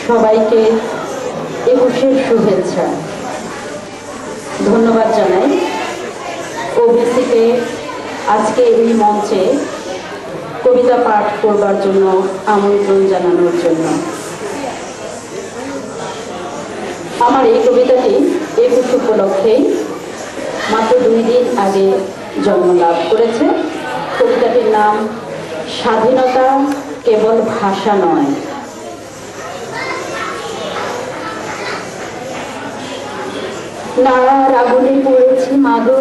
সবাইকে একুশের শুভেচ্ছা। ধন্যবাদ জানাই ওবিসিকে আজকে এই মঞ্চে কবিতা পাঠ করবার জন্য আমন্ত্রণ জানানোর জন্য। আমার এই কবিতাটি একুশ উপলক্ষেই মাত্র 2 দিন আগে জন্ম লাভ করেছে। কবিতাটির নাম স্বাধীনতা কেবল ভাষা নয়। নাড়ার আগুনে পড়েছি মাগো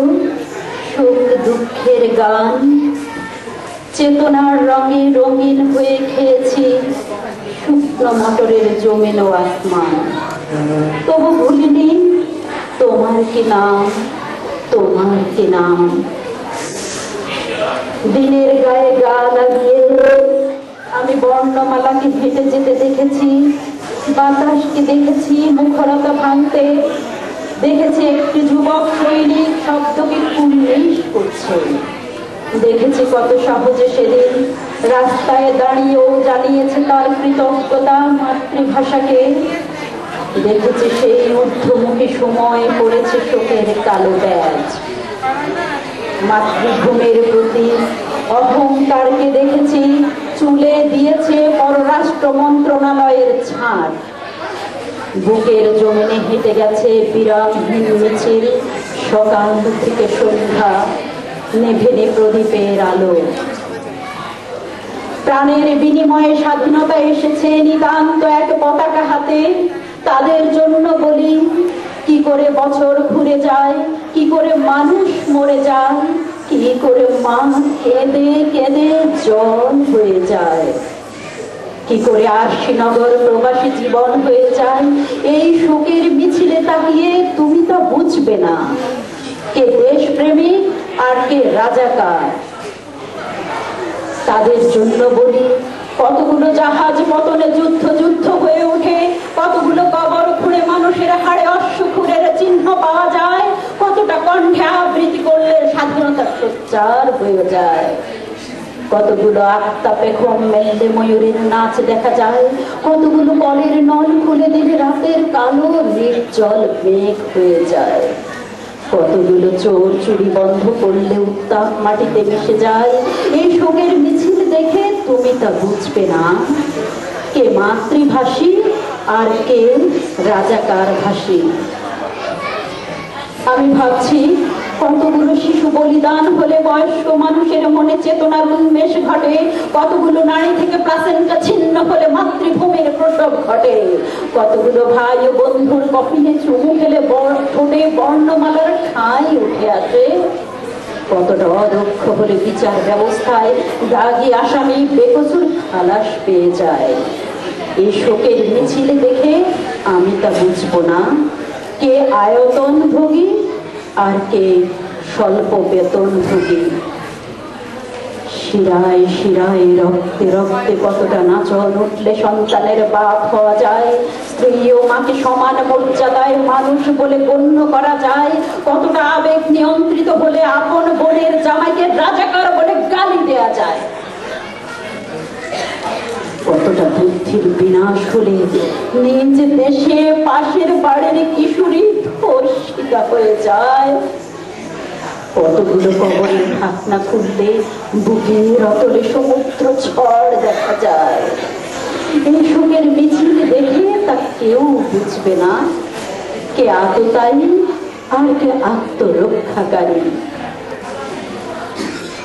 সুখ দুঃখের গান, চেতনার রঙে রঙিন হয়ে খেয়েছি শুকনো মটরের জমেনো আসমান। তবু ভুলিনি তোমার কি নাম, তোমার কি নাম। দিনের গায়ে গা লাগিয়ে আমি বর্ণমালাকে হেঁটে যেতে দেখেছি, বাতাসকে দেখেছি মুখরতা ভাঙতে, দেখেছি একটি যুবক সৈনিক শব্দকে কুর্নিশ করছে, দেখেছি কত সহজে সেদিন রাস্তায় দাঁড়িয়েও জানিয়েছে তার কৃতজ্ঞতা মাতৃভাষাকে, দেখেছি সেই ঊর্ধ্বমুখী সময় পড়েছে শোকের কালো ব্যাজ। মাতৃভূমির প্রতি অহংকারকে দেখেছি চুলে দিয়েছে পররাষ্ট্র মন্ত্রণালয়ের ছাড়। বুকের জমিনে হেঁটে গেছে বিরামহীন মিছিল, সকাল থেকে সন্ধ্যা নেভে প্রদীপের আলো। প্রাণের বিনিময়ে স্বাধীনতা এসেছে নিতান্ত এক পতাকা হাতে। তাদের জন্য বলি, কি করে বছর ঘুরে যায়, কি করে মানুষ মরে যায়, কি করে মা কেঁদে কেঁদে জল হয়ে যায়, কি করে আরশিনগর প্রবাসী জীবন হয়ে যায়। এই শোকের মিছিলে তাকিয়ে তুমি তা বুঝবে না কে দেশপ্রেমিক আর কে রাজাকার। তাদের জন্য বলি, কতগুলো জাহাজ পতনে যুদ্ধ যুদ্ধ হয়ে ওঠে, কতগুলো কবর খুঁড়ে মানুষের হাড়ে অশ্বক্ষুরের চিহ্ন পাওয়া যায়, কতটা কণ্ঠে আবৃত্তি করলে স্বাধীনতা সোচ্চার হয়ে যায়, কতগুলো আত্মাপে ঘুম মেললে ময়ূরের নাচ দেখা যায়, কতগুলো কলের নল খুলে দিলে রাতের কালো নির্জল মেঘ হয়ে যায়, কতগুলো চোর চুরি বন্ধ করলে উত্তাপ মাটিতে মিশে যায়। এই শোকের মিছিল দেখে তুমি তা বুঝবে না কে মাতৃভাষী আর কে রাজাকার ভাষী। আমি ভাবছি কতগুলো শিশু বলিদান হলে বয়স্ক মানুষের মনে চেতনার উন্মেষ ঘটে, কতগুলো নারী থেকে প্লাসেন্টা ছিন্ন হলে মাতৃভূমির প্রসব ঘটে, কতগুলো ভাই ও বন্ধুর কফিনে চুমু খেলে ঠোঁটে বর্ণমালার ঠাঁই উঠে আসে, কতটা অদক্ষ হলে বিচার ব্যবস্থায় দাগি আসামি বেকসুর খালাস পেয়ে যায়। এই শোকের মিছিলে দেখে আমি তা বুঝবো না কে আয়তন ভোগী আর কে স্বল্প বেতন ভোগী। শিরায় শিরায় রক্তে রক্তে কতটা নাচন উঠলে সন্তানের বাপ হওয়া যায়, স্ত্রী ও মাকে সমান মর্যাদায় মানুষ বলে গণ্য করা যায়, কতটা আবেগ নিয়ন্ত্রিত হলে আপন বোনের জামাইকে রাজাকার বলে গালি দেয়া যায়, কতটা বুদ্ধির বিনাশ হলে নিজ দেশে পাশের বাড়ির কিশোরী ধর্ষিতা হয়ে যায়, কতগুলো কবরের ঢাকনা খুললে বুকের অতলে সমুদ্র ঝড় দেখা যায়। এই শোকের মিছিল দেখে তা কেউ বুঝবে না কে আততায়ী আর কে আত্মরক্ষাকারী।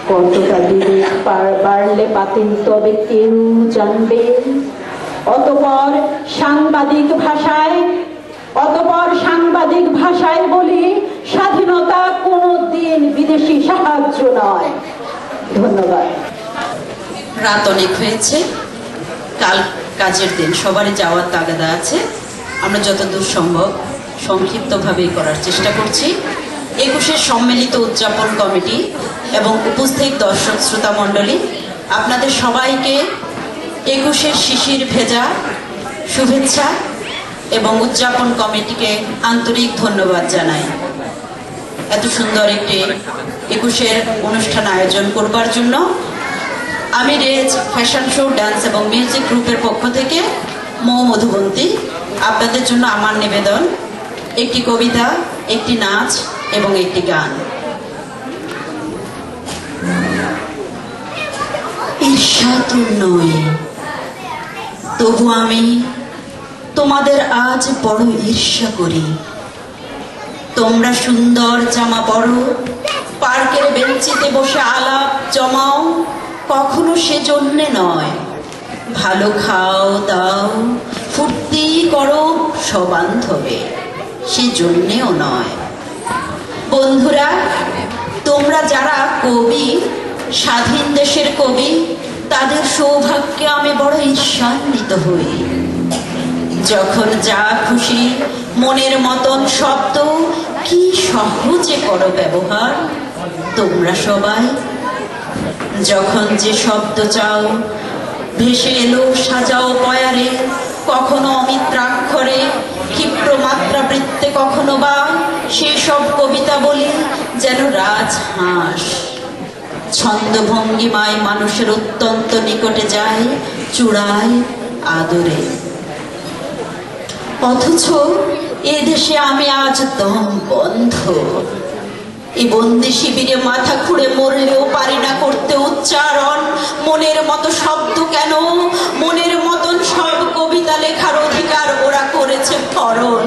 কতটা বিবেক বাড়লে পাতেন তবে কেউ জানবে। অতঃপর সাংবাদিক ভাষায় বলি, স্বাধীনতা কোনদিন বিদেশি সাহায্য নয়। ধন্যবাদ। রাত অনেক হয়েছে, কাল কাজের দিন, সবারই যাওয়ার তাগাদা আছে। আমরা যতদূর সম্ভব সংক্ষিপ্তভাবেই করার চেষ্টা করছি। 21-এর সম্মিলিত উদযাপন কমিটি এবং উপস্থিত দর্শক শ্রোতা মণ্ডলী, আপনাদের সবাইকে 21-এর শিশির ভেজা শুভেচ্ছা এবং উদযাপন কমিটিকে আন্তরিক ধন্যবাদ জানাই এত সুন্দর একটি 21-এর অনুষ্ঠান আয়োজন করবার জন্য। আমি রেজ ফ্যাশন শো, ডান্স এবং মিউজিক গ্রুপের পক্ষ থেকে মৌ মধুবন্তী আপনাদের জন্য আমার নিবেদন একটি কবিতা, একটি নাচ এবং একটি গান। ঈর্ষাতুর নই, তবু আমি তোমাদের আজ বড় ঈর্ষা করি। তোমরা সুন্দর জামা পরো, পার্কের বেঞ্চিতে বসে আলাপ জমাও, কখনো সেজন্যে নয়। ভালো খাও দাও, ফুর্তি করো সবান্ধবে, সেজন্যেও নয়। বন্ধুরা, তোমরা যারা কবি, স্বাধীন দেশের কবি, তাদের সৌভাগ্যে আমি বড় ঈর্ষান্বিত হই। যখন যা খুশি মনের মতন শব্দ কি সহজে করো ব্যবহার তোমরা সবাই। যখন যে শব্দ চাও ভেসে এলো সাজাও পয়ারে, কখনো অমিত্রাক্ষরে, ক্ষিপ্র মাত্রা বৃত্তে, কখনো বা সেসব কবিতা বলি যেন রাজহাঁস। ছন্দভঙ্গিমায় মানুষের অত্যন্ত নিকটে যায়, চূড়ায় আদরে। অথচ এ দেশে আমি আজ দম বন্ধ। এই বন্দি শিবিরে মাথা খুঁড়ে মরলেও পারি না করতে উচ্চারণ মনের মতো শব্দ। কেন মনের মতন সব কবিতা লেখার অধিকার ওরা করেছে হরণ।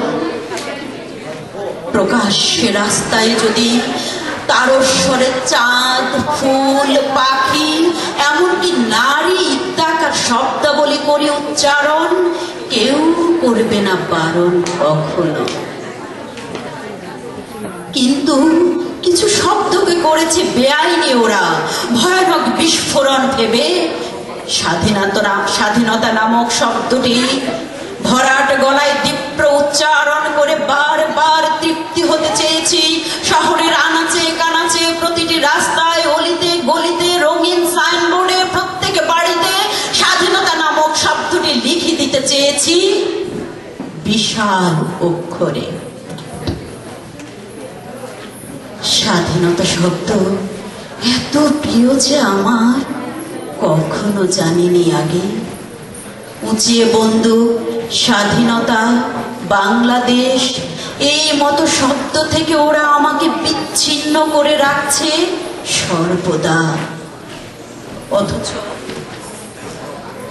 প্রকাশ্যে রাস্তায় যদি তারস্বরে চাঁদ, ফুল, পাখি, এমনকি নারী ইত্যাকার শব্দাবলী করি উচ্চারণ, কেউ করবে না বারণ কখনো। কিন্তু কিছু শব্দকে করেছে বেআইনি ওরা ভয়ানক বিস্ফোরণ ভেবে। স্বাধীনতা নামক শব্দটি ভরাট গলায় তীব্র উচ্চারণ করে বারবার তৃপ্তি হতে চেয়েছি। শহরের আনাচে কানাচে, প্রতিটি রাস্তায়, অলিতে গলিতে, রঙিন সাইনবোর্ডে, প্রত্যেক বাড়িতে স্বাধীনতা নামক শব্দটি লিখে দিতে চেয়েছি বিশাল অক্ষরে। স্বাধীনতা শব্দ এত প্রিয় যে আমার, কখনো জানিনি আগে। উঁচিয়ে বন্দুক, স্বাধীনতা, বাংলাদেশ, এই মতো শব্দ থেকে ওরা আমাকে বিচ্ছিন্ন করে রাখছে সর্বদা।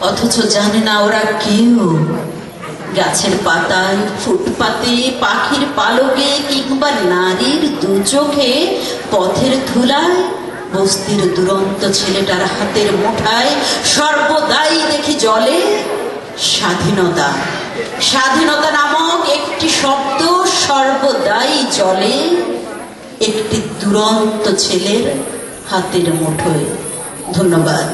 অথচ জানে না ওরা কেউ গাছের পাতায়, ফুটপাতে, পাখির পালকে, কিংবা নারীর দু চোখে, পথের ধুলায়, বস্তির দুরন্ত ছেলেটার হাতের মুঠায় সর্বদাই দেখি জলে স্বাধীনতা। স্বাধীনতা নামক একটি শব্দ সর্বদাই জলে একটি দুরন্ত ছেলের হাতের মুঠোয়। ধন্যবাদ।